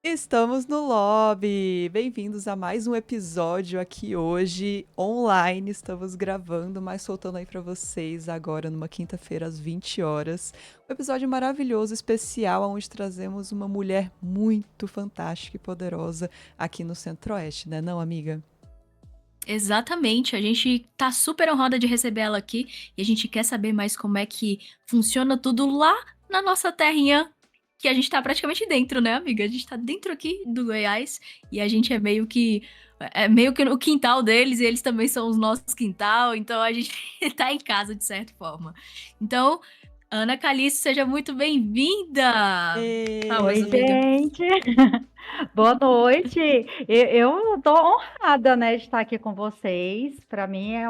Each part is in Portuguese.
Estamos no lobby! Bem-vindos a mais um episódio aqui hoje, online. Estamos gravando, mas soltando aí pra vocês agora, numa quinta-feira, às 20 horas. Um episódio maravilhoso, especial, onde trazemos uma mulher muito fantástica e poderosa aqui no Centro-Oeste, né, não, amiga? Exatamente, a gente tá super honrada de receber ela aqui e a gente quer saber mais como é que funciona tudo lá na nossa terrinha, que a gente tá praticamente dentro, né, amiga? A gente tá dentro aqui do Goiás e a gente é meio que no quintal deles e eles também são os nossos quintal, então a gente tá em casa de certa forma. Então, Ana Caliço, seja muito bem-vinda! Palmas, Ê! Oi, amiga. gente. Boa noite. Eu tô honrada, né, de estar aqui com vocês. Para mim é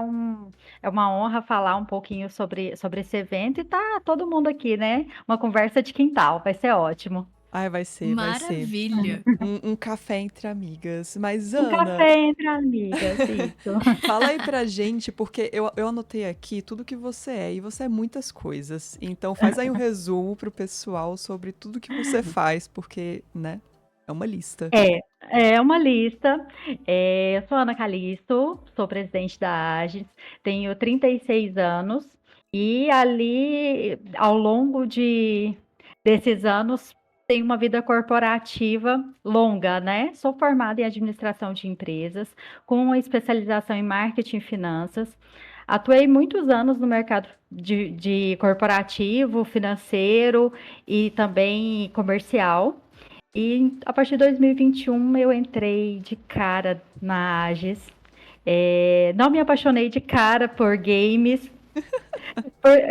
uma honra falar um pouquinho sobre esse evento e tá todo mundo aqui, né? Uma conversa de quintal, vai ser ótimo. Ai, vai ser. Maravilha! Um café entre amigas. Mas, Um Ana, café entre amigas, isso. fala aí pra gente, porque eu anotei aqui tudo que você é, e você é muitas coisas. Então faz aí um resumo pro pessoal sobre tudo que você faz, porque, né, é uma lista. É uma lista. Eu sou Ana Calisto, sou presidente da AGES, tenho 36 anos e ali, ao longo desses anos, tenho uma vida corporativa longa, né? Sou formada em administração de empresas, com uma especialização em marketing e finanças. Atuei muitos anos no mercado de corporativo, financeiro e também comercial. E a partir de 2021 eu entrei de cara na Agis. Não me apaixonei de cara por games.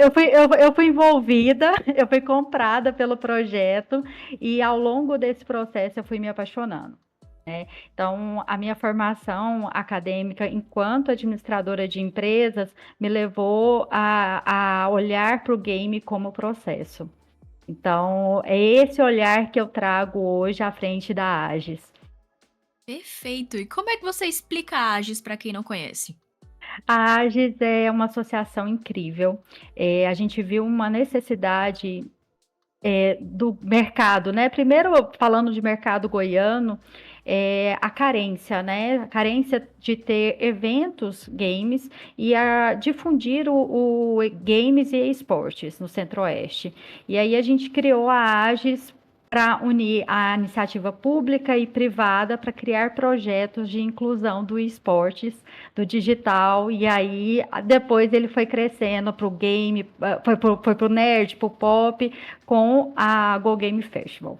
Eu fui envolvida, eu fui comprada pelo projeto e ao longo desse processo eu fui me apaixonando. Então, a minha formação acadêmica enquanto administradora de empresas me levou a olhar para o game como processo. Então, é esse olhar que eu trago hoje à frente da Agis. Perfeito. E como é que você explica a Agis para quem não conhece? A Agis é uma associação incrível. A gente viu uma necessidade do mercado, né? Primeiro, falando de mercado goiano, a carência, né? A carência de ter eventos games e a difundir o games e esportes no Centro-Oeste. E aí a gente criou a Agis para unir a iniciativa pública e privada para criar projetos de inclusão do esportes, do digital, e aí depois ele foi crescendo para o game, foi para o nerd, para o pop, com a Go Game Festival.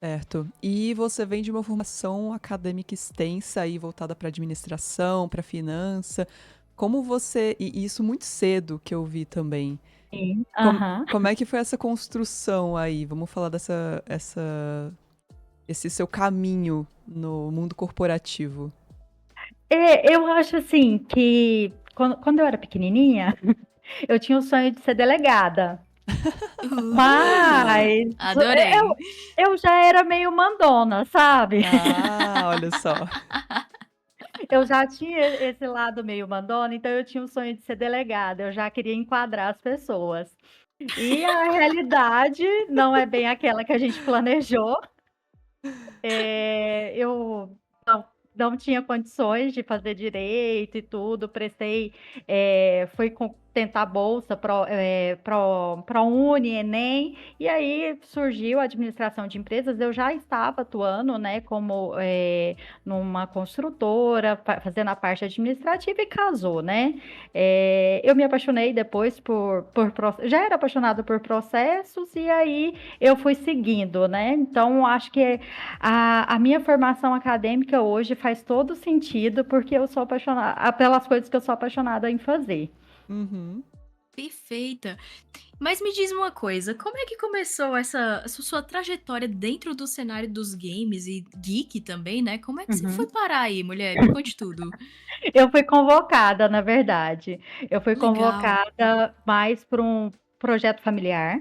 Certo. E você vem de uma formação acadêmica extensa aí, voltada para administração, para finança. Como você. E isso muito cedo que eu vi também. Sim. Como, Aham. como é que foi essa construção aí? Vamos falar esse seu caminho no mundo corporativo. Eu acho assim que quando eu era pequenininha, eu tinha o sonho de ser delegada, mas Adorei. eu já era meio mandona, sabe? Ah, olha só. Eu já tinha esse lado meio mandona, então eu tinha o sonho de ser delegada, eu já queria enquadrar as pessoas. E a realidade não é bem aquela que a gente planejou. Eu não tinha condições de fazer direito e tudo, prestei, fui tentar bolsa ProUni, Enem, e aí surgiu a administração de empresas. Eu já estava atuando, né, como numa construtora, fazendo a parte administrativa e casou, né? Eu me apaixonei depois já era apaixonada por processos e aí eu fui seguindo, né? Então acho que a minha formação acadêmica hoje faz todo sentido porque eu sou apaixonada pelas coisas que eu sou apaixonada em fazer. Uhum. Perfeita. Mas me diz uma coisa, como é que começou essa sua trajetória dentro do cenário dos games e geek também, né? Como é que você foi Uhum. parar aí, mulher? Me conte tudo. Eu fui convocada, na verdade. Eu fui Legal. convocada mais para um projeto familiar.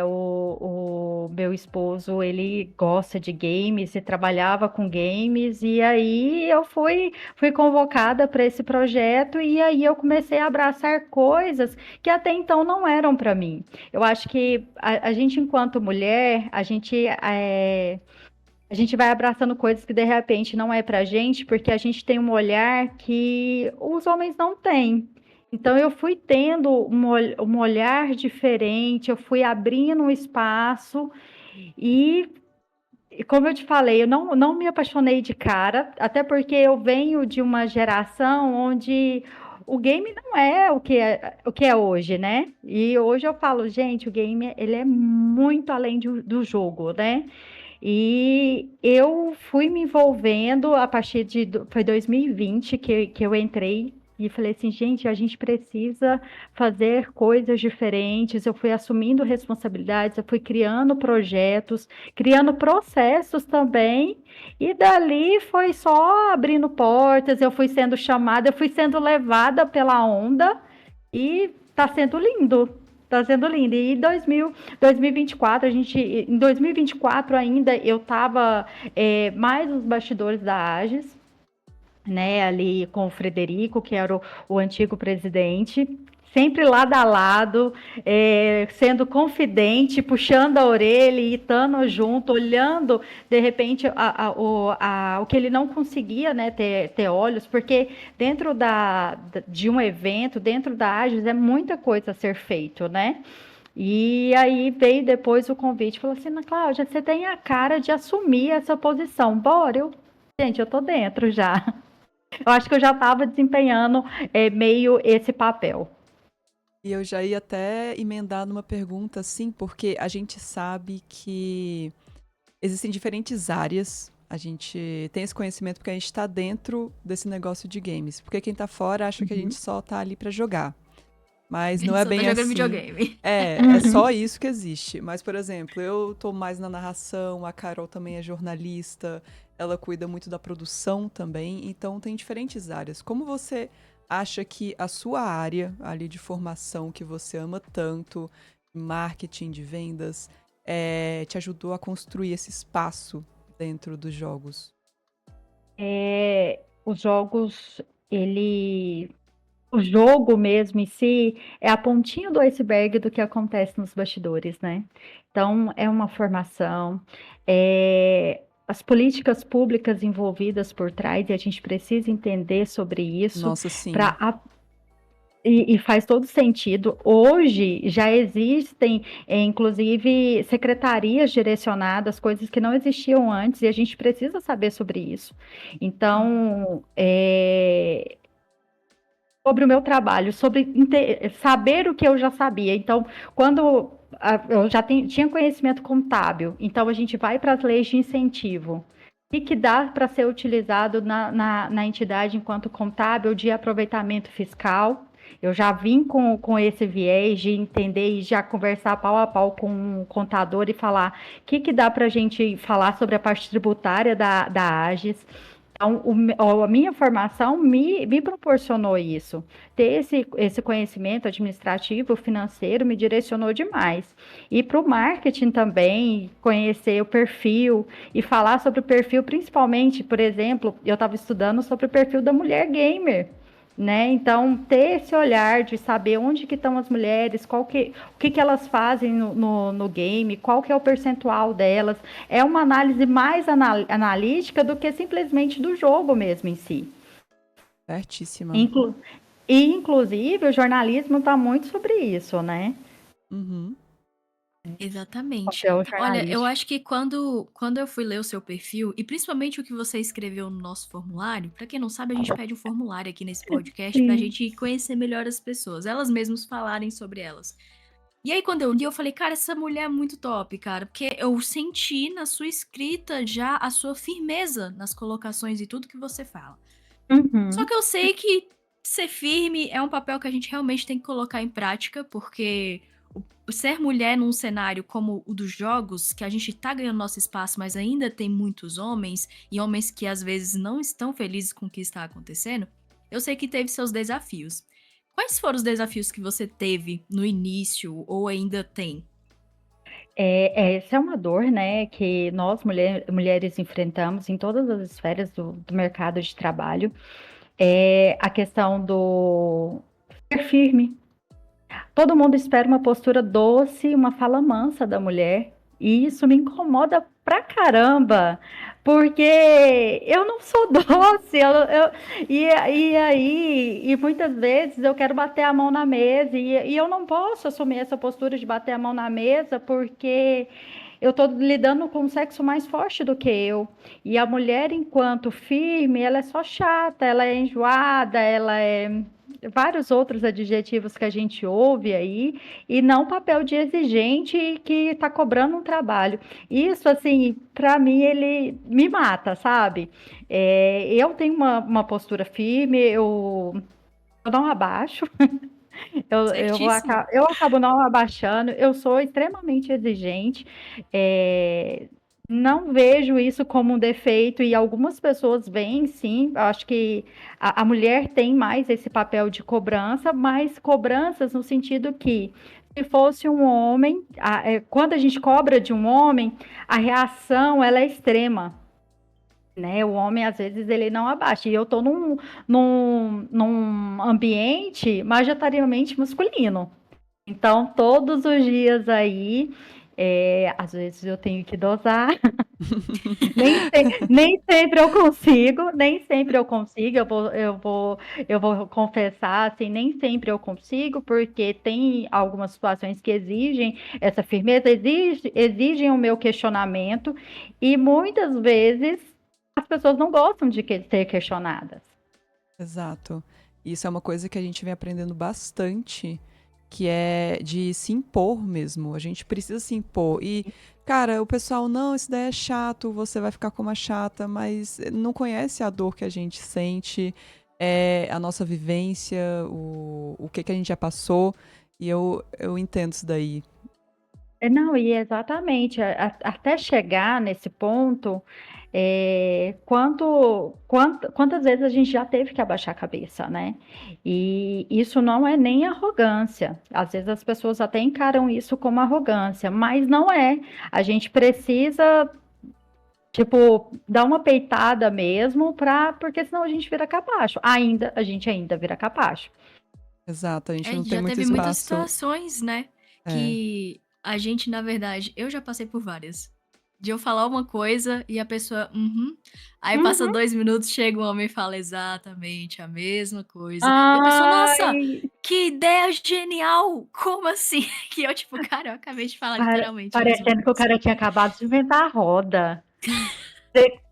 O meu esposo, ele gosta de games e trabalhava com games, e aí eu fui convocada para esse projeto, e aí eu comecei a abraçar coisas que até então não eram para mim. Eu acho que a gente, enquanto mulher, a gente vai abraçando coisas que de repente não é pra gente, porque a gente tem um olhar que os homens não têm. Então eu fui tendo um olhar diferente, eu fui abrindo um espaço e, como eu te falei, eu não me apaixonei de cara, até porque eu venho de uma geração onde o game não é o que é hoje, né? E hoje eu falo, gente, o game ele é muito além do jogo, né? E eu fui me envolvendo a partir foi 2020 que eu entrei e falei assim, gente, a gente precisa fazer coisas diferentes. Eu fui assumindo responsabilidades, eu fui criando projetos, criando processos também, e dali foi só abrindo portas, eu fui sendo chamada, eu fui sendo levada pela onda, e tá sendo lindo. Tá sendo lindo. E 2024, em 2024 ainda eu estava mais nos bastidores da Agis, né, ali com o Frederico, que era o antigo presidente, sempre lado a lado, sendo confidente, puxando a orelha e estando junto, olhando, de repente, o que ele não conseguia, né, ter olhos, porque dentro de um evento, dentro da Agis, é muita coisa a ser feito, né? E aí veio depois o convite, falou assim, Ana Cláudia, você tem a cara de assumir essa posição, bora? Gente, eu tô dentro já. Eu acho que eu já estava desempenhando meio esse papel. E eu já ia até emendar numa pergunta, assim, porque a gente sabe que existem diferentes áreas. A gente tem esse conhecimento porque a gente está dentro desse negócio de games. Porque quem tá fora acha que a gente só tá ali para jogar. Mas A não gente é só tá bem jogando assim. videogame. É só isso que existe. Mas, por exemplo, eu tô mais na narração, a Carol também é jornalista, ela cuida muito da produção também, então tem diferentes áreas. Como você acha que a sua área ali de formação, que você ama tanto, marketing, de vendas, te ajudou a construir esse espaço dentro dos jogos? Os jogos, ele. O jogo mesmo em si é a pontinha do iceberg do que acontece nos bastidores, né? Então, é uma formação, as políticas públicas envolvidas por trás, e a gente precisa entender sobre isso Nossa, sim. para e faz todo sentido. Hoje já existem, inclusive, secretarias direcionadas, coisas que não existiam antes, e a gente precisa saber sobre isso. Então, sobre o meu trabalho, saber o que eu já sabia. Então, quando eu já tinha conhecimento contábil, então a gente vai para as leis de incentivo. O que dá para ser utilizado na entidade enquanto contábil de aproveitamento fiscal? Eu já vim com esse viés de entender e já conversar pau a pau com o contador e falar o que dá para a gente falar sobre a parte tributária da AGES. Então, a minha formação me proporcionou isso. Ter esse conhecimento administrativo, financeiro, me direcionou demais. E para o marketing também, conhecer o perfil e falar sobre o perfil, principalmente, por exemplo, eu estava estudando sobre o perfil da mulher gamer. Né? Então, ter esse olhar de saber onde que estão as mulheres, o que elas fazem no game, qual que é o percentual delas, é uma análise mais analítica do que simplesmente do jogo mesmo em si. Certíssima. Inclu e, inclusive, o jornalismo está muito sobre isso, né? Uhum. Exatamente. Papel Olha, eu jornalístico. acho que quando eu fui ler o seu perfil, e principalmente o que você escreveu no nosso formulário, pra quem não sabe, a gente pede um formulário aqui nesse podcast pra Sim. gente conhecer melhor as pessoas, elas mesmas falarem sobre elas. E aí, quando eu li, eu falei, cara, essa mulher é muito top, cara, porque eu senti na sua escrita já a sua firmeza nas colocações e tudo que você fala. Só Uhum. que eu sei que ser firme é um papel que a gente realmente tem que colocar em prática, porque o ser mulher num cenário como o dos jogos, que a gente tá ganhando nosso espaço, mas ainda tem muitos homens, e homens que às vezes não estão felizes com o que está acontecendo, eu sei que teve seus desafios. Quais foram os desafios que você teve no início ou ainda tem? Essa é uma dor, né, que nós mulheres enfrentamos em todas as esferas do mercado de trabalho. É a questão do ser firme. Todo mundo espera uma postura doce, uma fala mansa da mulher. E isso me incomoda pra caramba, porque eu não sou doce. E muitas vezes eu quero bater a mão na mesa, e eu não posso assumir essa postura de bater a mão na mesa, porque eu estou lidando com um sexo mais forte do que eu. E a mulher, enquanto firme, ela é só chata, ela é enjoada, ela é vários outros adjetivos que a gente ouve aí, e não papel de exigente que está cobrando um trabalho. Isso, assim, para mim, ele me mata, sabe? Eu tenho uma postura firme, eu não abaixo, Certíssimo. eu acabo não abaixando, eu sou extremamente exigente, é, não vejo isso como um defeito, e algumas pessoas veem, sim. Eu acho que a mulher tem mais esse papel de cobrança, mas cobranças no sentido que, se fosse um homem, quando a gente cobra de um homem, a reação ela é extrema. Né, o homem às vezes ele não abaixa, e eu estou num ambiente majoritariamente masculino, então todos os dias aí, às vezes eu tenho que dosar. Nem sempre eu consigo, nem sempre eu consigo, eu vou confessar, assim, nem sempre eu consigo, porque tem algumas situações que exigem essa firmeza, exigem o meu questionamento, e muitas vezes as pessoas não gostam de ser questionadas. Exato. Isso é uma coisa que a gente vem aprendendo bastante, que é de se impor mesmo. A gente precisa se impor. E, cara, o pessoal, não, isso daí é chato, você vai ficar como uma chata, mas não conhece a dor que a gente sente, a nossa vivência, o que a gente já passou. E eu entendo isso daí. Não, e exatamente, até chegar nesse ponto, quantas vezes a gente já teve que abaixar a cabeça, né? E isso não é nem arrogância. Às vezes as pessoas até encaram isso como arrogância, mas não é. A gente precisa, tipo, dar uma peitada mesmo, porque senão a gente vira capacho. A gente ainda vira capacho. Exato, a gente não tem Já muito teve muitas espaço. situações, né? É. Que a gente, na verdade, eu já passei por várias. De eu falar uma coisa e a pessoa, uhum. Aí passa Uhum. 2 minutos, chega um homem e fala exatamente a mesma coisa. E a pessoa, nossa, Ai, que ideia genial! Como assim? Que eu, tipo, cara, eu acabei de falar literalmente a mesma parecendo que o coisa. cara tinha acabado de inventar a roda.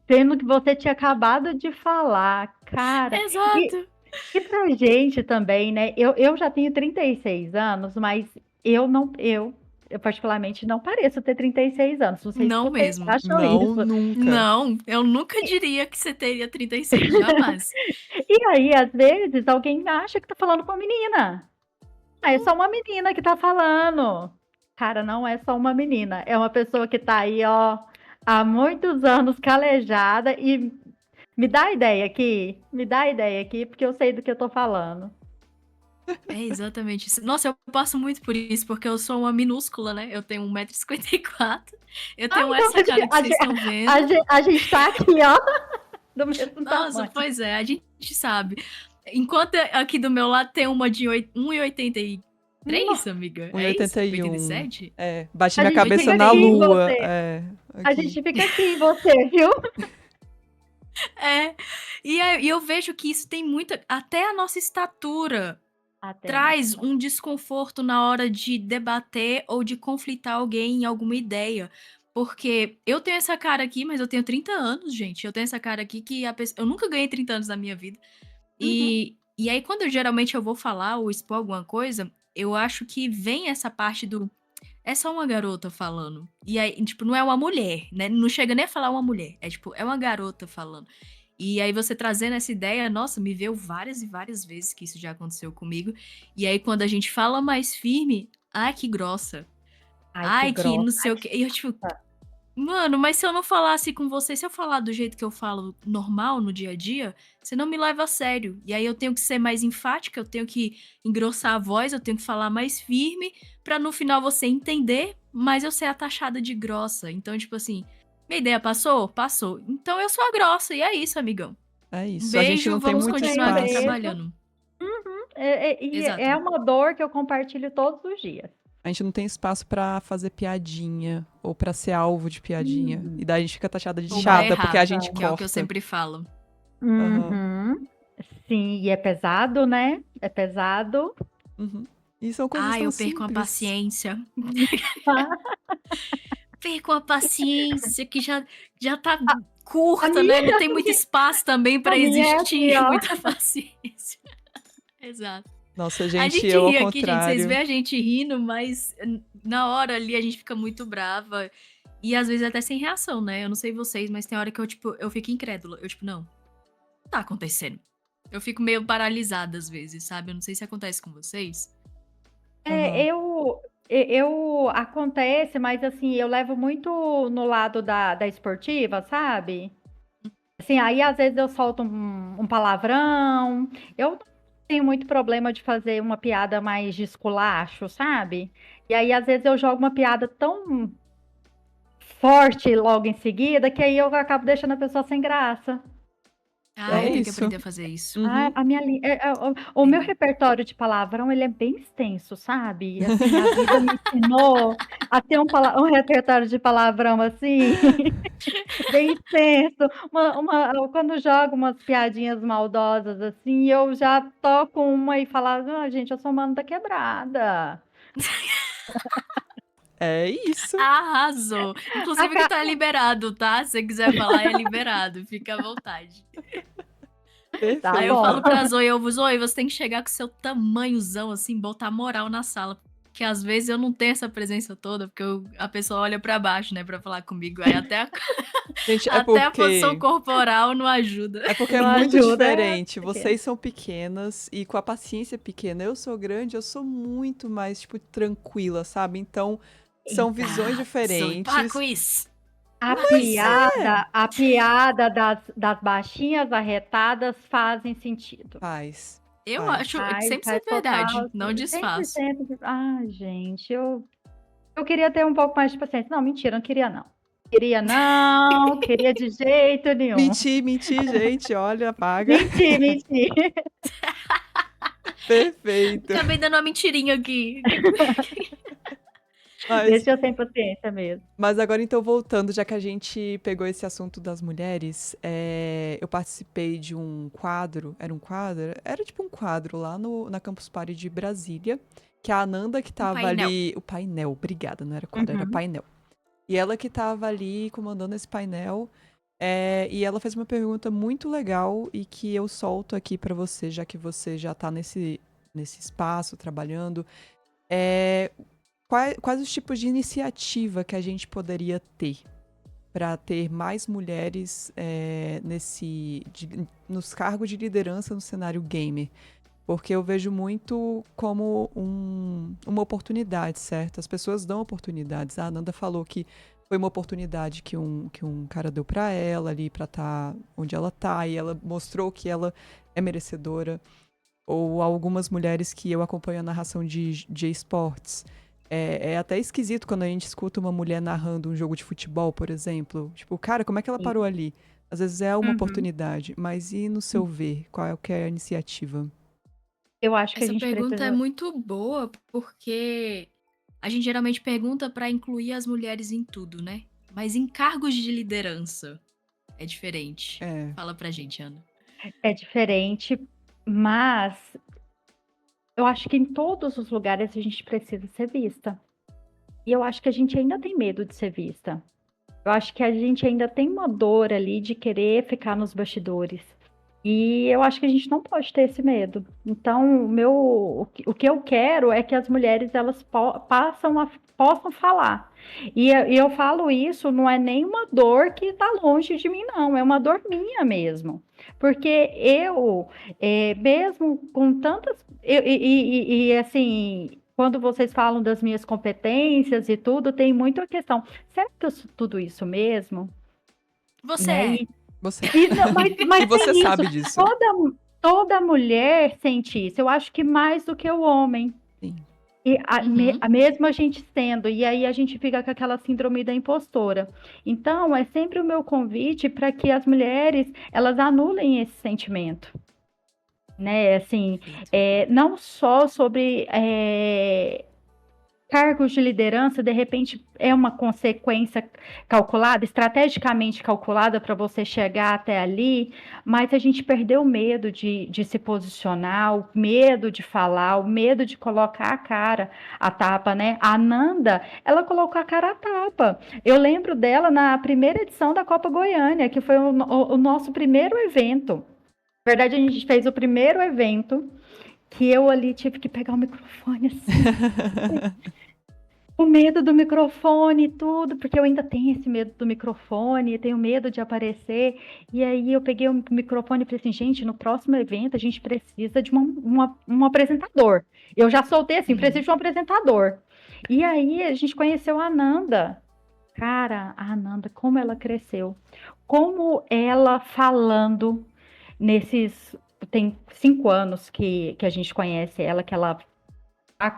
Sendo que você tinha acabado de falar, cara. E, Exato. e pra gente também, né? Eu já tenho 36 anos, mas eu não, eu particularmente não pareço ter 36 anos. Não sei se Não vocês mesmo. acham Não, isso. nunca. Não, eu nunca diria que você teria 36, jamais. E aí, às vezes, alguém acha que tá falando com a menina. Ah, é só uma menina que tá falando. Cara, não é só uma menina. É uma pessoa que tá aí, ó, há muitos anos calejada, e me dá a ideia aqui. Me dá a ideia aqui, porque eu sei do que eu tô falando. É exatamente isso. Nossa, eu passo muito por isso, porque eu sou uma minúscula, né? Eu tenho 1,54 m. Eu Ah, tenho então essa cara que vocês estão vendo. a gente tá aqui, ó, do mesmo Nossa, tamanho. pois é, a gente sabe. Enquanto aqui do meu lado tem uma de 1,83 m, Nossa, amiga. É isso? 1,81. 87? É, bate a minha gente cabeça fica na aqui em lua. você. É, A aqui. gente fica aqui em você, viu? É. E eu vejo que isso tem muita. Até a nossa estatura Até a nossa. traz um desconforto na hora de debater ou de conflitar alguém em alguma ideia. Porque eu tenho essa cara aqui, mas eu tenho 30 anos, gente. Eu tenho essa cara aqui que eu nunca ganhei 30 anos na minha vida. Uhum. E aí, quando geralmente eu vou falar ou expor alguma coisa, eu acho que vem essa parte do. É só uma garota falando. E aí, tipo, não é uma mulher, né? Não chega nem a falar uma mulher. É tipo, é uma garota falando. E aí você trazendo essa ideia, nossa, me veio várias e várias vezes que isso já aconteceu comigo. E aí quando a gente fala mais firme, ai que grossa. Ai, que Ai que não grossa. sei o quê. E eu tipo, mano, mas se eu não falasse com você, se eu falar do jeito que eu falo normal no dia a dia, você não me leva a sério. E aí eu tenho que ser mais enfática, eu tenho que engrossar a voz, eu tenho que falar mais firme, pra no final você entender mas eu ser a taxada de grossa. Então, tipo assim, minha ideia passou? Passou. Então eu sou a grossa, e é isso, amigão. É Um isso. A gente beijo, não tem vamos muito continuar aqui espaço. trabalhando. E Exato. é uma dor que eu compartilho todos os dias. A gente não tem espaço pra fazer piadinha ou pra ser alvo de piadinha. E daí a gente fica taxada de Ou pra chata porque a errar, gente que é o que eu corta. sempre falo. Aham. Uhum. Sim, e é pesado, né? É pesado. Uhum. E são coisas tão Eu perco a simples. paciência. Perco a paciência, que já tá A curta, né? Não minha, tem muito espaço também a pra minha é assim, existir ó. muita paciência. Exato. Nossa, A gente, gente eu ao ri aqui, gente. Vocês contrário. veem a gente rindo, mas na hora ali a gente fica muito brava. E às vezes até sem reação, né? Eu não sei vocês, mas tem hora que eu fico incrédula. Eu, tipo, não tá acontecendo. Eu fico meio paralisada às vezes, sabe? Eu não sei se acontece com vocês. É, Aham. eu acontece, mas assim, eu levo muito no lado da esportiva, sabe? Assim, aí às vezes eu solto um palavrão. Eu não tenho muito problema de fazer uma piada mais de esculacho, sabe? E aí às vezes eu jogo uma piada tão forte logo em seguida que aí eu acabo deixando a pessoa sem graça. Ah, É eu tenho que isso. aprender a fazer isso. Uhum. A minha, o meu Aprender. repertório de palavrão, ele é bem extenso, sabe? Assim, a vida me ensinou a ter um repertório de palavrão assim, bem extenso. Quando jogo umas piadinhas maldosas assim, eu já toco uma e falo, gente, eu sou mano da quebrada. É isso. Arrasou. Inclusive que Aca- tá liberado, tá? Se você quiser falar, é liberado. Fica à vontade. Tá Aí eu Perfeito. bom. falo pra Zoe, Zoe, você tem que chegar com seu tamanhozão, assim, botar moral na sala. Que às vezes eu não tenho essa presença toda, porque a pessoa olha pra baixo, né, pra falar comigo. Aí até Gente, até a posição corporal não ajuda. é porque é Não muito ajuda, diferente. pequeno. Vocês são pequenas e com a paciência pequena. Eu sou grande, eu sou muito mais, tipo, tranquila, sabe? Então, são visões Zoe, para com diferentes. isso. A piada das baixinhas arretadas fazem sentido. Faz. Eu Faz. acho que Faz, sempre faz ser verdade, total. não desfaço. 100%. Gente, eu queria ter um pouco mais de paciência. Não, mentira, não queria não. Queria não, queria de jeito nenhum. Mentir, gente. Olha, paga. Mentir. Perfeito. Acabei dando uma mentirinha aqui. Mas, Deixa eu sem paciência mesmo. mas agora, então, voltando, já que a gente pegou esse assunto das mulheres, eu participei de um quadro. Era um quadro? Era tipo um quadro lá na Campus Party de Brasília. Que a Ananda que tava painel. ali. O painel, obrigada, não era quadro, era Uhum. painel. E ela que tava ali comandando esse painel. E ela fez uma pergunta muito legal e que eu solto aqui pra você, já que você já tá nesse espaço trabalhando. Quais os tipos de iniciativa que a gente poderia ter para ter mais mulheres nos cargos de liderança no cenário gamer? Porque eu vejo muito como uma oportunidade, certo? As pessoas dão oportunidades. A Ananda falou que foi uma oportunidade que um cara deu para ela ali, para estar onde ela tá, e ela mostrou que ela é merecedora. Ou algumas mulheres que eu acompanho a narração de esportes. É até esquisito quando a gente escuta uma mulher narrando um jogo de futebol, por exemplo. Tipo, cara, como é que ela parou ali? Às vezes é uma Uhum. oportunidade, mas e no seu ver? Qual é a iniciativa? Eu acho que a Essa gente pergunta é precisa. muito boa, porque a gente geralmente pergunta pra incluir as mulheres em tudo, né? Mas em cargos de liderança é diferente. É. Fala pra gente, Ana. É diferente, mas eu acho que em todos os lugares a gente precisa ser vista. E eu acho que a gente ainda tem medo de ser vista. Eu acho que a gente ainda tem uma dor ali de querer ficar nos bastidores. E eu acho que a gente não pode ter esse medo. Então, o que eu quero é que as mulheres elas possam falar. E eu falo isso, não é nenhuma dor que está longe de mim, não. É uma dor minha mesmo. Porque mesmo com tantas. Assim, quando vocês falam das minhas competências e tudo, tem muito a questão. Será que eu sou tudo isso mesmo? Você Né? é. Você. Mas E você tem sabe isso. disso. Toda mulher sente isso. Eu acho que mais do que o homem. Sim. E Uhum. mesmo a gente sendo, e aí a gente fica com aquela síndrome da impostora. Então, é sempre o meu convite para que as mulheres, elas anulem esse sentimento, né? Assim, Perfeito. não só sobre cargos de liderança, de repente, é uma consequência calculada, estrategicamente calculada para você chegar até ali, mas a gente perdeu o medo de se posicionar, o medo de falar, o medo de colocar a cara a tapa, né? A Nanda, ela colocou a cara a tapa. Eu lembro dela na primeira edição da Copa Goiânia, que foi o nosso primeiro evento. Na verdade, a gente fez o primeiro evento que eu ali tive que pegar o microfone assim, o medo do microfone e tudo, porque eu ainda tenho esse medo do microfone, tenho medo de aparecer. E aí eu peguei o microfone e falei assim, gente, no próximo evento a gente precisa de um apresentador. Eu já soltei assim, preciso Uhum. de um apresentador. E aí a gente conheceu a Ananda. Cara, a Ananda, como ela cresceu. Como ela falando nesses. Tem 5 anos que a gente conhece ela, que ela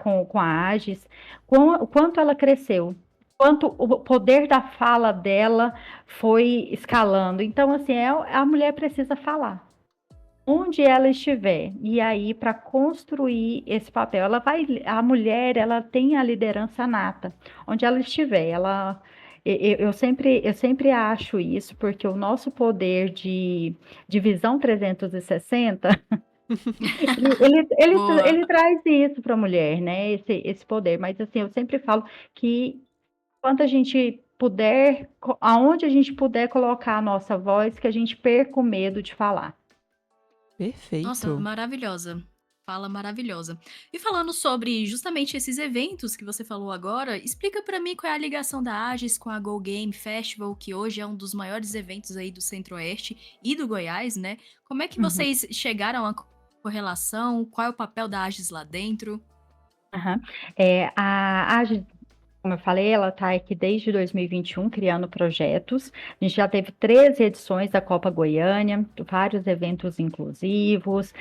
com a Agis, o quanto ela cresceu, quanto o poder da fala dela foi escalando. Então, assim, a mulher precisa falar. Onde ela estiver, e aí para construir esse papel, a mulher, ela tem a liderança nata, onde ela estiver, eu sempre acho isso, porque o nosso poder de visão 360 Boa. ele traz isso para a mulher, né? Esse poder. Mas assim, eu sempre falo que quando a gente puder, aonde a gente puder colocar a nossa voz, que a gente perca o medo de falar. Nossa, Perfeito. maravilhosa. Fala maravilhosa. E falando sobre justamente esses eventos que você falou agora, explica pra mim qual é a ligação da Agis com a Go Game Festival, que hoje é um dos maiores eventos aí do Centro-Oeste e do Goiás, né? Como é que Uhum. vocês chegaram à correlação? Qual é o papel da Agis lá dentro? Aham. A como eu falei, ela está aqui desde 2021 criando projetos. A gente já teve 13 edições da Copa Goiânia, vários eventos inclusivos,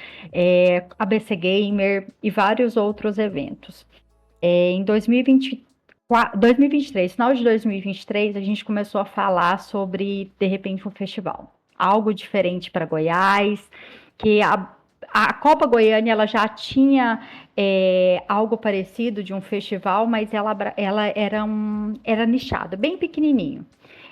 ABC Gamer e vários outros eventos. Em 2023, final de 2023, a gente começou a falar sobre, de repente, um festival. Algo diferente para Goiás, que a Copa Goiânia ela já tinha algo parecido de um festival, mas ela era nichada, bem pequenininho.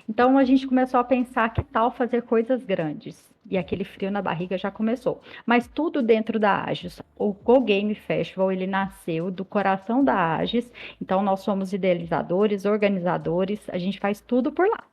Então a gente começou a pensar que tal fazer coisas grandes. E aquele frio na barriga já começou. Mas tudo dentro da Agis. O Go Game Festival, ele nasceu do coração da Agis. Então nós somos idealizadores, organizadores, a gente faz tudo por lá.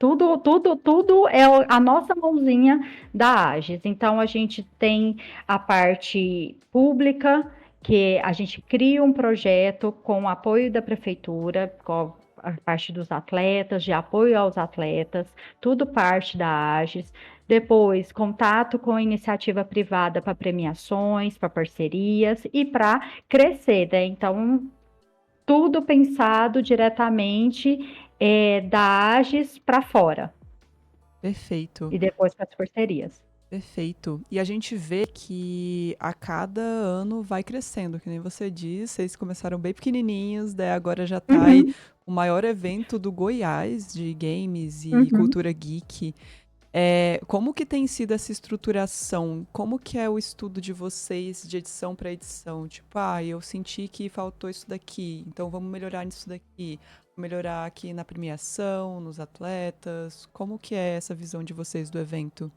Tudo, tudo, tudo é a nossa mãozinha da Agis. Então a gente tem a parte pública, que a gente cria um projeto com o apoio da prefeitura, com a parte dos atletas, de apoio aos atletas, tudo parte da Agis. Depois, contato com a iniciativa privada para premiações, para parcerias e para crescer, né? Então, tudo pensado diretamente da Agis para fora Perfeito. e depois para as parcerias. Perfeito. E a gente vê que a cada ano vai crescendo, que nem você disse, vocês começaram bem pequenininhos, daí agora já tá aí Uhum, o maior evento do Goiás de games e uhum. cultura geek. Como que tem sido essa estruturação? Como que é o estudo de vocês de edição para edição? Tipo, eu senti que faltou isso daqui, então vamos melhorar nisso daqui. Melhorar aqui na premiação, nos atletas. Como que é essa visão de vocês do evento?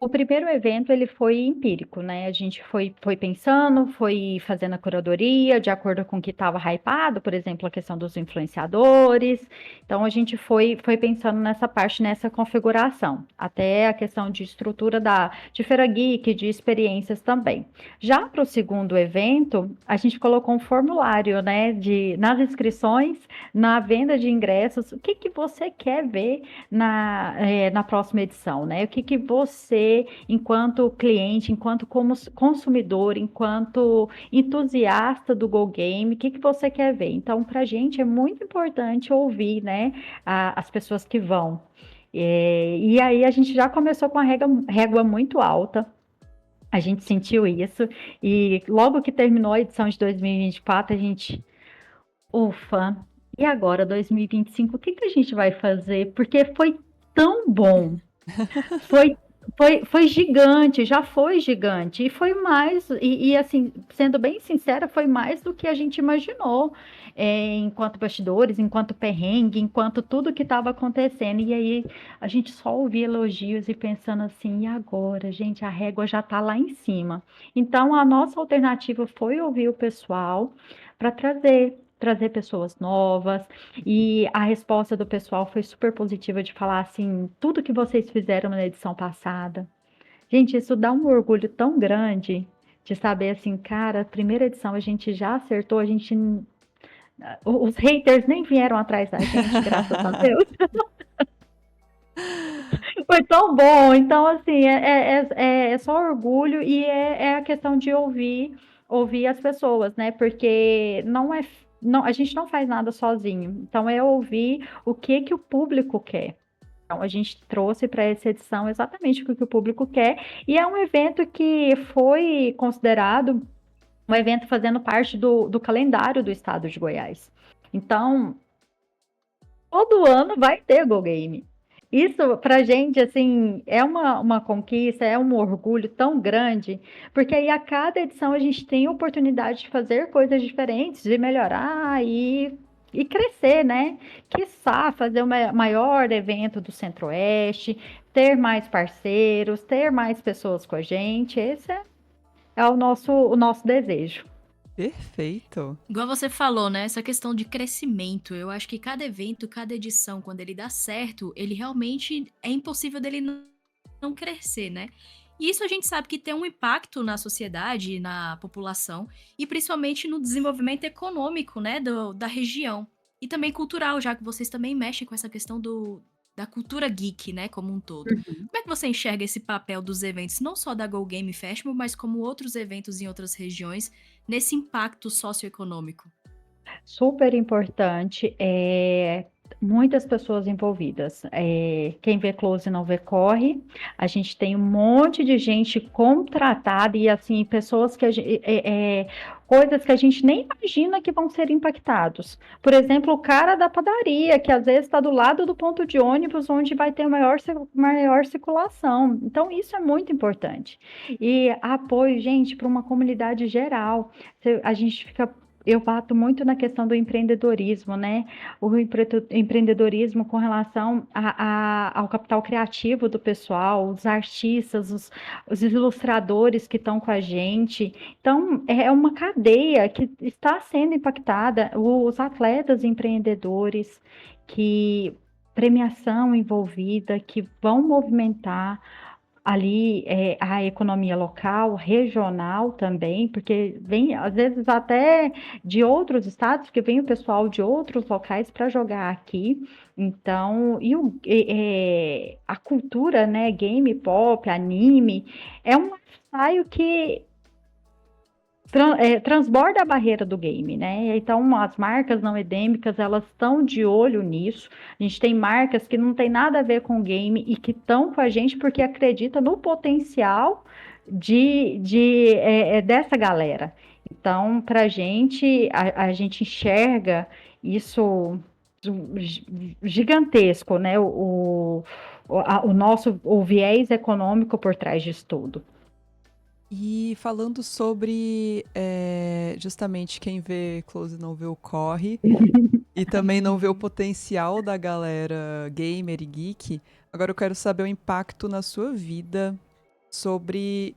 O primeiro evento ele foi empírico, né? A gente foi pensando, foi fazendo a curadoria de acordo com o que estava hypado, por exemplo, a questão dos influenciadores. Então a gente foi pensando nessa parte, nessa configuração, até a questão de estrutura de Feira Geek, de experiências também. Já para o segundo evento, a gente colocou um formulário, né? Nas inscrições, na venda de ingressos, o que que você quer ver na próxima edição, né? O que que você, enquanto cliente, enquanto consumidor, enquanto entusiasta do Go Game, o que que você quer ver? Então, para a gente é muito importante ouvir, né, as pessoas que vão. E aí a gente já começou com a régua muito alta. A gente sentiu isso e logo que terminou a edição de 2024, a gente, ufa, e agora 2025, o que que a gente vai fazer? Porque foi tão bom. Foi, foi gigante, já foi gigante. E foi mais, assim, sendo bem sincera, foi mais do que a gente imaginou, enquanto bastidores, enquanto perrengue, enquanto tudo que estava acontecendo. E aí a gente só ouvia elogios e pensando assim, e agora, gente, a régua já está lá em cima. Então a nossa alternativa foi ouvir o pessoal para trazer pessoas novas, e a resposta do pessoal foi super positiva de falar assim, tudo que vocês fizeram na edição passada. Gente, isso dá um orgulho tão grande de saber assim, cara, a primeira edição a gente já acertou, a gente os haters nem vieram atrás da gente, graças a Deus. Foi tão bom. Então, assim, é só orgulho e é a questão de ouvir as pessoas, né? Porque não, a gente não faz nada sozinho. Então, é ouvir o que que o público quer. Então, a gente trouxe para essa edição exatamente o que o público quer, e é um evento que foi considerado um evento fazendo parte do calendário do estado de Goiás. Então, todo ano vai ter Go Game. Isso pra gente, assim, é uma conquista, é um orgulho tão grande, porque aí a cada edição a gente tem a oportunidade de fazer coisas diferentes, de melhorar e crescer, né? Quiçá fazer o maior evento do Centro-Oeste, ter mais parceiros, ter mais pessoas com a gente. Esse é o nosso desejo. Perfeito. Igual você falou, né? Essa questão de crescimento. Eu acho que cada evento, cada edição, quando ele dá certo, ele realmente é impossível dele não crescer, né? E isso a gente sabe que tem um impacto na sociedade, na população, e principalmente no desenvolvimento econômico, né, da região. E também cultural, já que vocês também mexem com essa questão da cultura geek, né, como um todo. Como é que você enxerga esse papel dos eventos, não só da Go Game Festival, mas como outros eventos em outras regiões, nesse impacto socioeconômico? Super importante, muitas pessoas envolvidas. Quem vê close não vê corre. A gente tem um monte de gente contratada e assim pessoas que coisas que a gente nem imagina que vão ser impactados. Por exemplo, o cara da padaria, que às vezes está do lado do ponto de ônibus onde vai ter maior circulação. Então, isso é muito importante. E apoio, gente, para uma comunidade geral. A gente fica Eu bato muito na questão do empreendedorismo, né? O empreendedorismo com relação ao capital criativo do pessoal, os artistas, os ilustradores que estão com a gente. Então, é uma cadeia que está sendo impactada, os atletas empreendedores, que premiação envolvida, que vão movimentar ali a economia local, regional também, porque vem às vezes até de outros estados, porque vem o pessoal de outros locais para jogar aqui. Então, a cultura, né, game, pop, anime, é um lifestyle que transborda a barreira do game, né? Então, as marcas não endêmicas, elas estão de olho nisso. A gente tem marcas que não tem nada a ver com o game e que estão com a gente porque acredita no potencial dessa galera. Então, para a gente enxerga isso gigantesco, né? O viés econômico por trás disso tudo. E falando sobre justamente quem vê close não vê o corre, e também não vê o potencial da galera gamer e geek, agora eu quero saber o impacto na sua vida sobre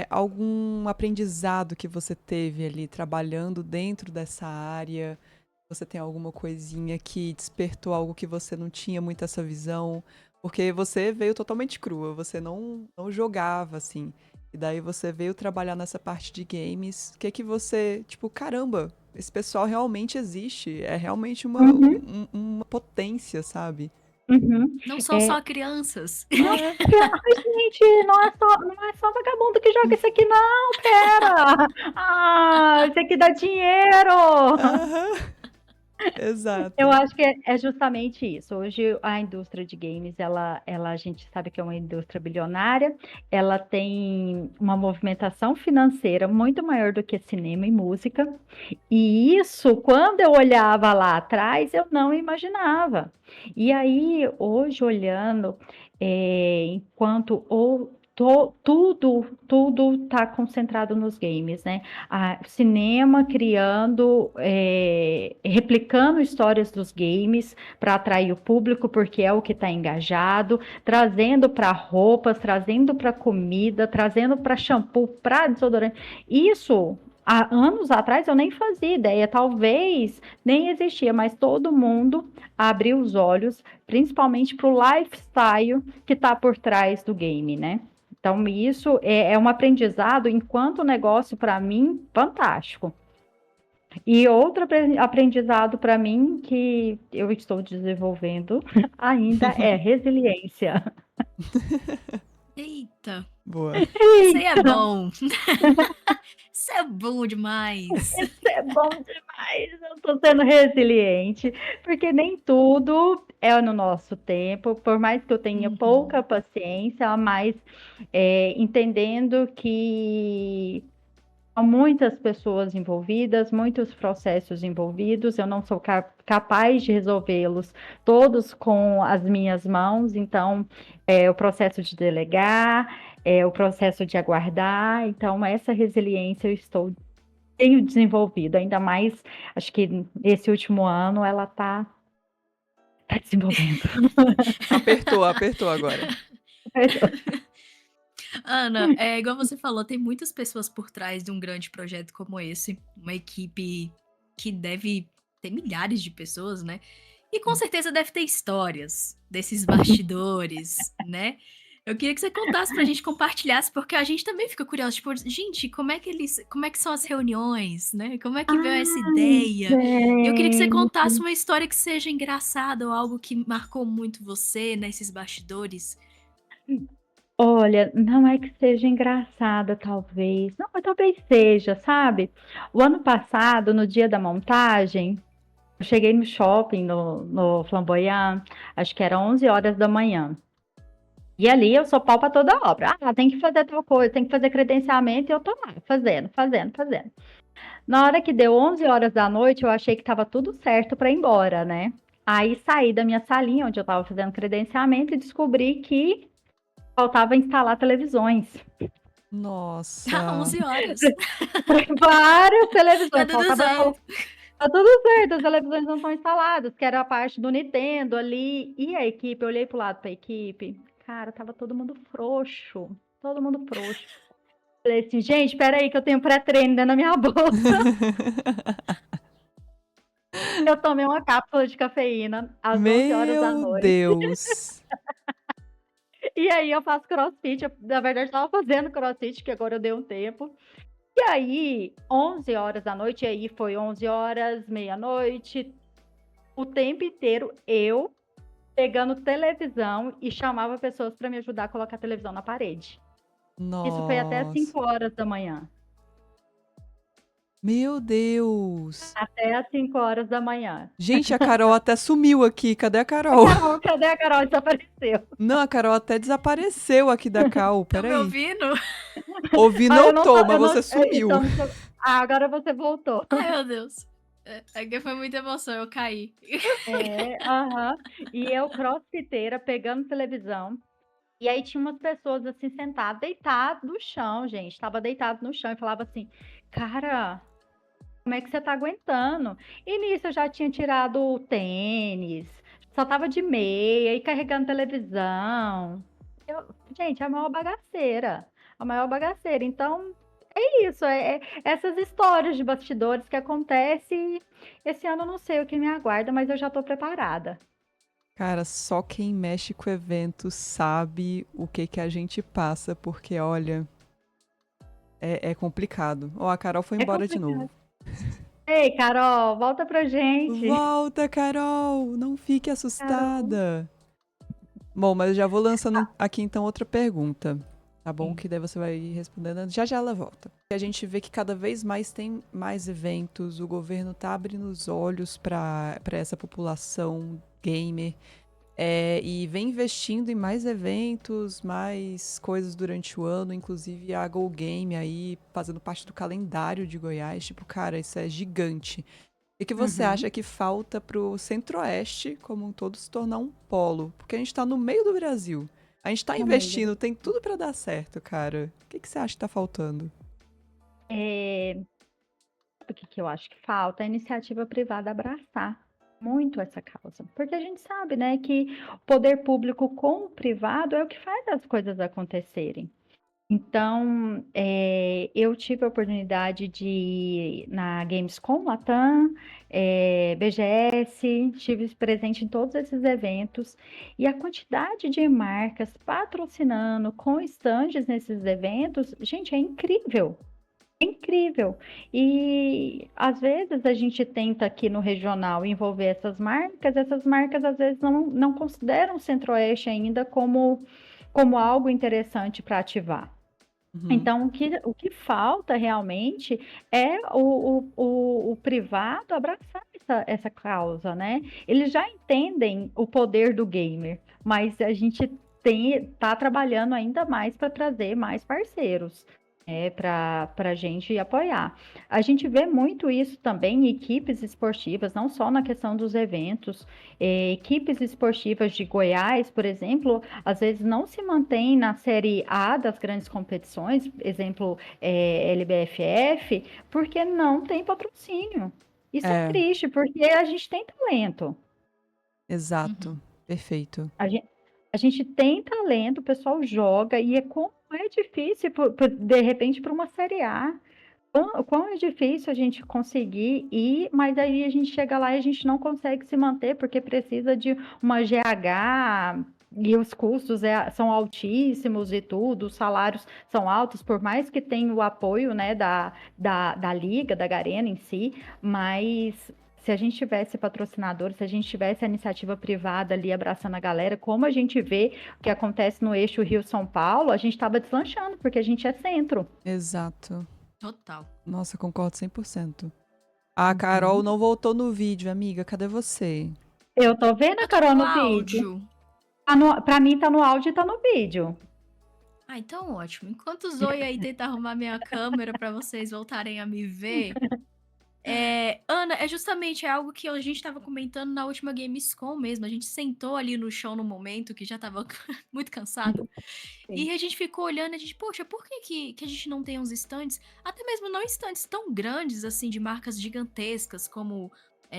algum aprendizado que você teve ali trabalhando dentro dessa área. Você tem alguma coisinha que despertou algo que você não tinha muito essa visão? Porque você veio totalmente crua, você não jogava, assim. E daí você veio trabalhar nessa parte de games. O que que você, tipo, caramba, esse pessoal realmente existe. É realmente Uhum, uma potência, sabe? uhum. Não são só crianças. Não, É. ai, gente, não é só vagabundo que joga isso aqui, não, pera! Ah, isso aqui dá dinheiro! Aham. Eu Exato. acho que é justamente isso. Hoje a indústria de games, a gente sabe que é uma indústria bilionária, ela tem uma movimentação financeira muito maior do que cinema e música. E isso, quando eu olhava lá atrás, eu não imaginava. E aí, hoje, olhando, enquanto tudo está concentrado nos games, né? Cinema criando, replicando histórias dos games para atrair o público, porque é o que está engajado, trazendo para roupas, trazendo para comida, trazendo para shampoo, para desodorante. Isso, há anos atrás, eu nem fazia ideia, talvez nem existia, mas todo mundo abriu os olhos, principalmente para o lifestyle que está por trás do game, né? Então, isso é um aprendizado, enquanto negócio, para mim, fantástico. E outro aprendizado para mim que eu estou desenvolvendo ainda é resiliência. Eita, Boa. isso aí é Eita, bom. Isso é bom demais. isso é bom demais, eu estou sendo resiliente, porque nem tudo é no nosso tempo, por mais que eu tenha pouca Uhum. paciência, mas entendendo que há muitas pessoas envolvidas, muitos processos envolvidos, eu não sou capaz de resolvê-los todos com as minhas mãos, então é o processo de delegar, é o processo de aguardar, então essa resiliência tenho desenvolvido, ainda mais, acho que esse último ano ela tá desenvolvendo. Apertou, apertou agora. Ana, é igual você falou, tem muitas pessoas por trás de um grande projeto como esse, uma equipe que deve ter milhares de pessoas, né? E com certeza deve ter histórias desses bastidores, né? Eu queria que você contasse pra gente, compartilhasse, porque a gente também fica curioso, tipo, gente, como é que são as reuniões, né? Como é que veio essa Ai, ideia? E eu queria que você contasse gente. uma história que seja engraçada ou algo que marcou muito você nesses bastidores. Olha, não é que seja engraçada, talvez. Não, mas talvez seja, sabe? O ano passado, no dia da montagem, eu cheguei no shopping, no Flamboyant, acho que era 11 horas da manhã. E ali eu sou pau para toda obra. Ah, tem que fazer tal coisa, tem que fazer credenciamento, e eu tô lá, fazendo. Na hora que deu 11 horas da noite, eu achei que estava tudo certo para ir embora, né? Aí saí da minha salinha, onde eu estava fazendo credenciamento, e descobri que faltava instalar televisões. Ah, Nossa. 11 horas. Várias Tá televisões, tudo faltava certo. tá tudo certo, as televisões não estão instaladas, que era a parte do Nintendo ali. E a equipe, eu olhei pro lado da equipe, cara, tava todo mundo frouxo, todo mundo frouxo. Falei assim, gente, espera aí que eu tenho pré-treino dentro da minha bolsa. Eu tomei uma cápsula de cafeína às 11 horas da Meu noite. Deus. E aí eu faço crossfit, na verdade eu tava fazendo crossfit, que agora eu dei um tempo. E aí, 11 horas da noite, e aí foi 11 horas, meia-noite, o tempo inteiro eu pegando televisão e chamava pessoas para me ajudar a colocar a televisão na parede. Isso foi até as Nossa. 5 horas da manhã. Meu Deus. Até as 5 horas da manhã. Gente, a Carol até sumiu aqui. Cadê a A Carol? Carol, cadê a Carol? Desapareceu. Não, a Carol até desapareceu aqui da cal. Estão me Peraí. ouvindo? Ouvi Ah, não eu não tô, tô, mas eu não, você sumiu. então, agora você voltou. Ai, meu Deus. É que foi muita emoção, eu caí. Aham. E eu, crossfiteira, pegando televisão. E aí tinha umas pessoas assim sentadas, deitadas no chão, gente. Tava deitado no chão e falava assim, cara, como é que você tá aguentando? E nisso eu já tinha tirado o tênis, só tava de meia e carregando televisão. Gente, é a maior bagaceira. A maior bagaceira. Então, é isso. É essas histórias de bastidores que acontecem. Esse ano eu não sei o que me aguarda, mas eu já tô preparada. Cara, só quem mexe com o evento sabe o que que a gente passa, porque olha, é complicado. Ó, a Carol foi É embora de complicado. novo. Ei, Carol, volta pra gente. Volta, Carol! Não fique Carol. assustada. Bom, mas eu já vou lançando aqui então outra pergunta, Tá bom? Sim. Que daí você vai respondendo. Já já ela volta. E a gente vê que cada vez mais tem mais eventos, o governo tá abrindo os olhos para essa população gamer. E vem investindo em mais eventos, mais coisas durante o ano, inclusive a Go Game aí fazendo parte do calendário de Goiás. Tipo, cara, isso é gigante. E o que você Uhum. acha que falta pro Centro-Oeste como um todo se tornar um polo? Porque a gente tá no meio do Brasil. A gente tá No meio do investindo, tem tudo pra dar certo, cara. O que você acha que tá faltando? É, o que que eu acho que falta? A iniciativa privada abraçar muito essa causa. Porque a gente sabe, né, que o poder público com o privado é o que faz as coisas acontecerem. Então, eu tive a oportunidade de ir na Gamescom Latam, BGS, estive presente em todos esses eventos, e a quantidade de marcas patrocinando com estandes nesses eventos, gente, é incrível. É incrível. E às vezes a gente tenta aqui no regional envolver essas marcas às vezes não consideram o Centro-Oeste ainda como algo interessante para ativar. Uhum. Então, o que falta realmente é o privado abraçar essa causa, né? Eles já entendem o poder do gamer, mas a gente tá trabalhando ainda mais para trazer mais parceiros. Para a gente apoiar. A gente vê muito isso também em equipes esportivas, não só na questão dos eventos. Equipes esportivas de Goiás, por exemplo, às vezes não se mantém na série A das grandes competições, exemplo, LBFF, porque não tem patrocínio. Isso é É, triste, porque a gente tem talento. exato. Uhum. Perfeito. A gente tem talento, o pessoal joga, e como é difícil, de repente, para uma série A. Quão é difícil a gente conseguir ir, mas aí a gente chega lá e a gente não consegue se manter, porque precisa de uma GH e os custos são altíssimos e tudo, os salários são altos, por mais que tenha o apoio, né, da Liga, da Garena em si, mas se a gente tivesse patrocinador, se a gente tivesse a iniciativa privada ali abraçando a galera, como a gente vê o que acontece no eixo Rio-São Paulo, a gente estava deslanchando, porque a gente é centro. Exato. Total. Nossa, concordo 100%. A Carol Uhum. não voltou no vídeo, amiga. Cadê você? Eu tô vendo a Eu tô Carol no no vídeo. áudio. Pra mim tá no áudio e tá no vídeo. Ah, então ótimo. Enquanto o Zoe aí tenta arrumar minha câmera pra vocês voltarem a me ver, Ana, justamente algo que a gente estava comentando na última Gamescom mesmo. A gente sentou ali no chão no momento que já estava muito cansado. Sim. E a gente ficou olhando, a gente, poxa, por que a gente não tem uns stands, até mesmo não stands tão grandes assim, de marcas gigantescas como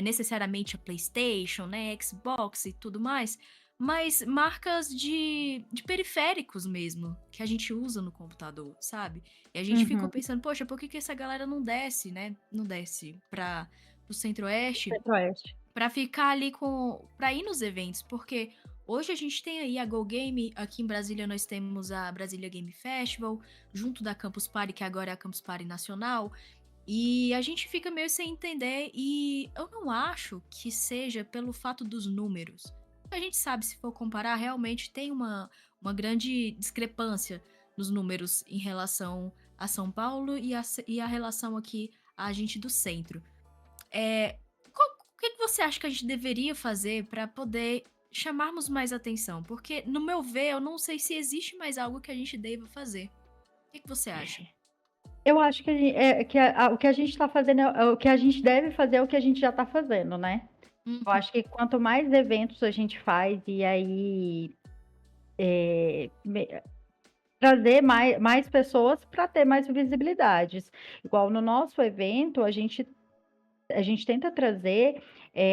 necessariamente a PlayStation, né, Xbox e tudo mais, mas marcas de periféricos mesmo, que a gente usa no computador, sabe? E a gente ficou Uhum. pensando, poxa, por que essa galera não desce, né? Não desce para o Centro-Oeste Centro-Oeste. pra ficar ali pra ir nos eventos, porque hoje a gente tem aí a Go Game, aqui em Brasília nós temos a Brasília Game Festival, junto da Campus Party, que agora é a Campus Party Nacional, e a gente fica meio sem entender, e eu não acho que seja pelo fato dos números. A gente sabe, se for comparar, realmente tem uma grande discrepância nos números em relação a São Paulo e a relação aqui a gente do centro. É, o que você acha que a gente deveria fazer para poder chamarmos mais atenção? Porque, no meu ver, eu não sei se existe mais algo que a gente deva fazer. O que você acha? Eu acho que, o que a gente tá fazendo, o que a gente deve fazer é o que a gente já tá fazendo, né? Eu Uhum, acho que quanto mais eventos a gente faz e aí trazer mais pessoas para ter mais visibilidades. Igual no nosso evento, a gente tenta trazer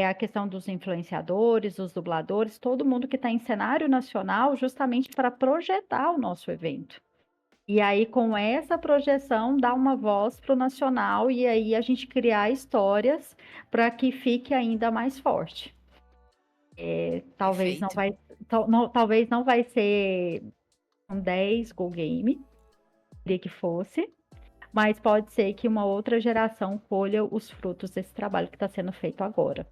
a questão dos influenciadores, dos dubladores, todo mundo que está em cenário nacional, justamente para projetar o nosso evento. E aí, com essa projeção, dá uma voz para o nacional e aí a gente criar histórias para que fique ainda mais forte. Talvez não perfeito. vai, talvez não vai ser um 10 Go Game, queria que fosse, mas pode ser que uma outra geração colha os frutos desse trabalho que está sendo feito agora.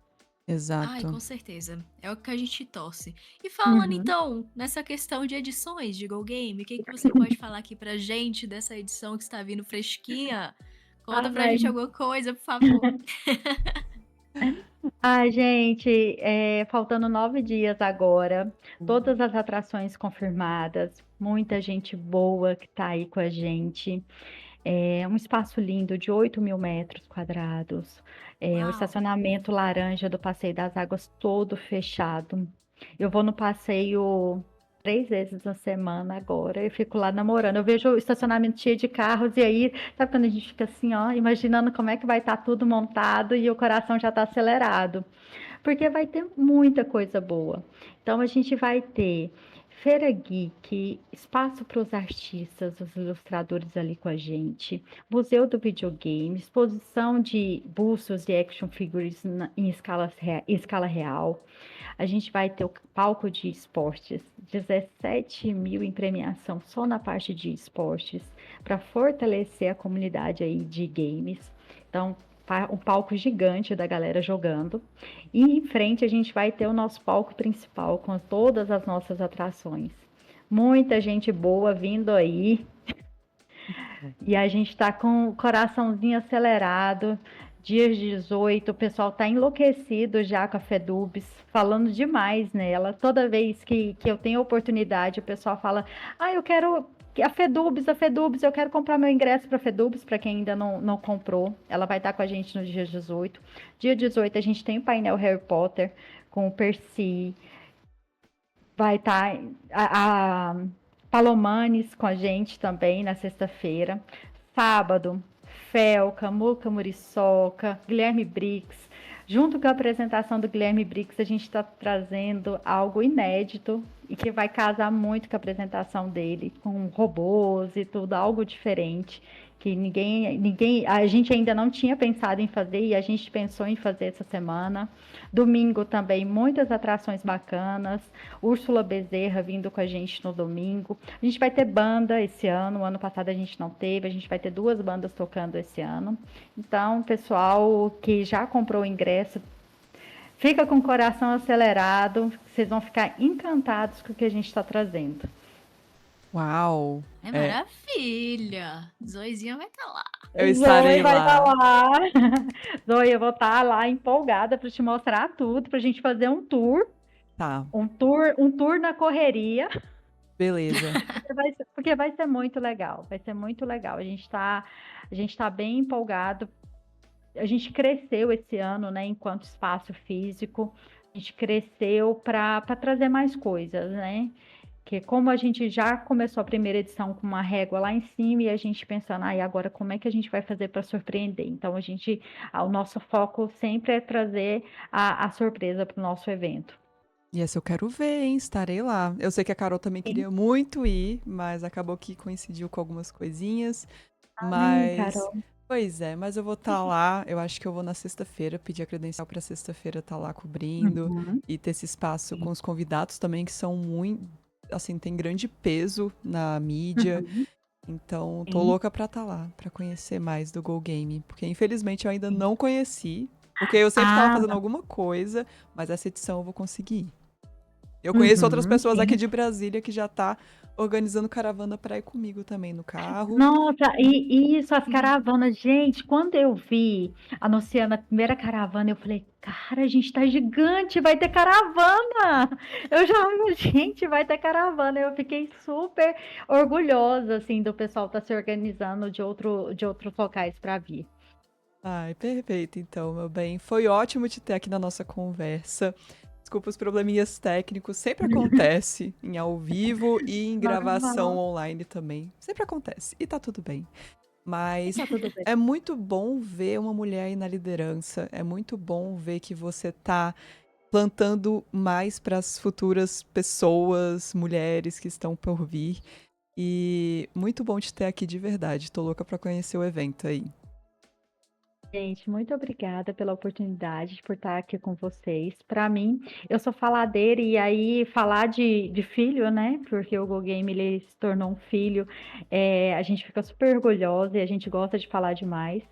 Ai, Exato. com certeza. É o que a gente torce. E falando Uhum. então, nessa questão de edições de Go Game, o que que você pode falar aqui pra gente dessa edição que está vindo fresquinha? Conta pra Ai, gente alguma coisa, por favor. ai, gente, faltando 9 dias agora, Uhum. todas as atrações confirmadas, muita gente boa que tá aí com a gente. É um espaço lindo de 8.000 metros quadrados. O Uau! estacionamento laranja do Passeio das Águas todo fechado. Eu vou no passeio 3 vezes na semana agora. Eu fico lá namorando. Eu vejo o estacionamento cheio de carros e aí, sabe quando a gente fica assim, ó, imaginando como é que vai estar tudo montado e o coração já está acelerado. Porque vai ter muita coisa boa. Então a gente vai ter Feira Geek, espaço para os artistas, os ilustradores ali com a gente, Museu do Videogame, exposição de bustos e action figures em escala real. A gente vai ter o palco de esportes, 17 mil em premiação só na parte de esportes, para fortalecer a comunidade aí de games. Então, um palco gigante da galera jogando. E em frente a gente vai ter o nosso palco principal com todas as nossas atrações. Muita gente boa vindo aí e a gente está com o coraçãozinho acelerado. Dias 18, o pessoal tá enlouquecido já com a Fedubs, falando demais nela. Toda vez que eu tenho oportunidade, o pessoal fala: Ah, eu quero a Fedubs, eu quero comprar meu ingresso para a Fedubs, para quem ainda não comprou. Ela vai estar com a gente no dia 18. Dia 18, a gente tem o painel Harry Potter com o Percy. Vai estar a Palomanes com a gente também na sexta-feira. Sábado, Felca, Muca Muriçoca, Guilherme Briggs. Junto com a apresentação do Guilherme Briggs, a gente está trazendo algo inédito e que vai casar muito com a apresentação dele, com robôs e tudo, algo diferente que a gente ainda não tinha pensado em fazer e a gente pensou em fazer essa semana. Domingo também, muitas atrações bacanas. Úrsula Bezerra vindo com a gente no domingo. A gente vai ter banda esse ano. O ano passado a gente não teve. A gente vai ter 2 bandas tocando esse ano. Então, pessoal que já comprou o ingresso, fica com o coração acelerado. Vocês vão ficar encantados com o que a gente está trazendo. Uau! É É, maravilha! Zoizinha vai estar lá. eu Zoe estarei vai estar lá. lá. Zoe, eu vou estar lá empolgada para te mostrar tudo, para a gente fazer um tour. Tá, Um tour na correria. beleza. Porque vai ser muito legal, vai ser muito legal. A gente tá bem empolgado. A gente cresceu esse ano, né, enquanto espaço físico. A gente cresceu para trazer mais coisas, né? Que como a gente já começou a primeira edição com uma régua lá em cima e a gente pensando, e agora como é que a gente vai fazer para surpreender? Então o nosso foco sempre é trazer a surpresa para o nosso evento. E essa eu quero ver, hein? Estarei lá. Eu sei que a Carol também queria muito ir, mas acabou que coincidiu com algumas coisinhas. Ai, Mas, Carol. pois é, mas eu vou estar lá. Eu acho que eu vou na sexta-feira pedir a credencial para sexta-feira estar lá cobrindo Uhum. e ter esse espaço com os convidados também, que são muito, assim, tem grande peso na mídia. Uhum. Então, tô Sim, louca pra estar lá, pra conhecer mais do Go Game. Porque, infelizmente, eu ainda não conheci. Porque eu sempre tava Ah, fazendo alguma coisa, mas essa edição eu vou conseguir ir. Eu conheço outras uhum, pessoas aqui sim. de Brasília que já tá organizando caravana pra ir comigo também no carro. Nossa, e isso, as caravanas, gente, quando eu vi anunciando a primeira caravana, eu falei, cara, a gente tá gigante, vai ter caravana! Eu já, gente, vai ter caravana. Eu fiquei super orgulhosa, assim, do pessoal estar se organizando de outros locais para vir. Ai, perfeito, então, meu bem. Foi ótimo te ter aqui na nossa conversa. Desculpa os probleminhas técnicos, sempre acontece em ao vivo e em gravação Normal. online também. Sempre acontece e tá tudo bem. Mas Tá tudo bem. é muito bom ver uma mulher aí na liderança. É muito bom ver que você tá plantando mais para as futuras pessoas, mulheres que estão por vir. E muito bom te ter aqui de verdade. Tô louca para conhecer o evento aí. Gente, muito obrigada pela oportunidade por estar aqui com vocês. Para mim, eu sou faladeira e aí falar de filho, né? Porque o Go Game ele se tornou um filho. A gente fica super orgulhosa e a gente gosta de falar demais.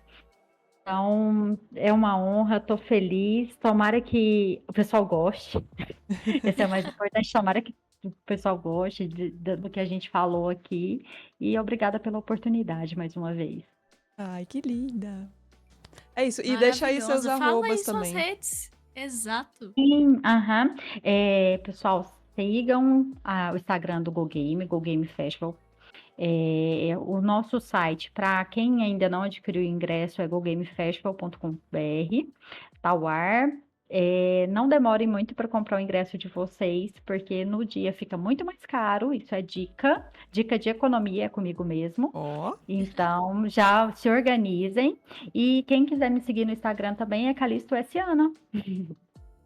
Então, é uma honra, estou feliz. Tomara que o pessoal goste. Esse é o mais importante. Tomara que o pessoal goste do que a gente falou aqui. E obrigada pela oportunidade mais uma vez. Ai, que linda. É isso. E deixa aí seus Maravilhosa. Fala arrobas aí suas também. redes. Exato. Sim, aham. Pessoal, sigam o Instagram do Go Game, Go Game Festival. O nosso site, para quem ainda não adquiriu o ingresso, é gogamefestival.com.br. Tá ao ar. Não demorem muito para comprar o ingresso de vocês, porque no dia fica muito mais caro. Isso é dica. Dica de economia é comigo mesmo. Ó, Então, já se organizem. E quem quiser me seguir no Instagram também é Calisto S. Ana.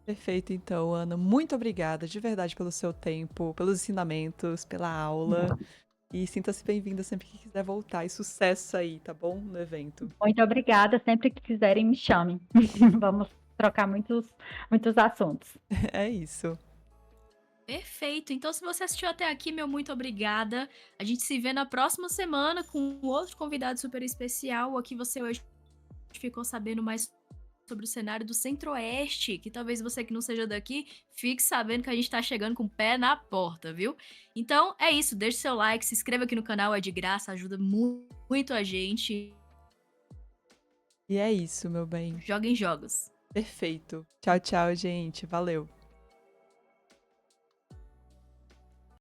perfeito então, Ana. Muito obrigada de verdade pelo seu tempo, pelos ensinamentos, pela aula. E sinta-se bem-vinda sempre que quiser voltar. E sucesso aí, tá bom? No evento. Muito obrigada. Sempre que quiserem, me chamem. Vamos trocar muitos assuntos. É isso. Perfeito. Então, se você assistiu até aqui, meu muito obrigada. A gente se vê na próxima semana com outro convidado super especial. Aqui você hoje ficou sabendo mais sobre o cenário do Centro-Oeste, que talvez você que não seja daqui fique sabendo que a gente tá chegando com o pé na porta, viu? Então, é isso. Deixe seu like, se inscreva aqui no canal, é de graça, ajuda muito a gente. E é isso, meu bem. Joguem jogos. Perfeito. Tchau, tchau, gente. Valeu.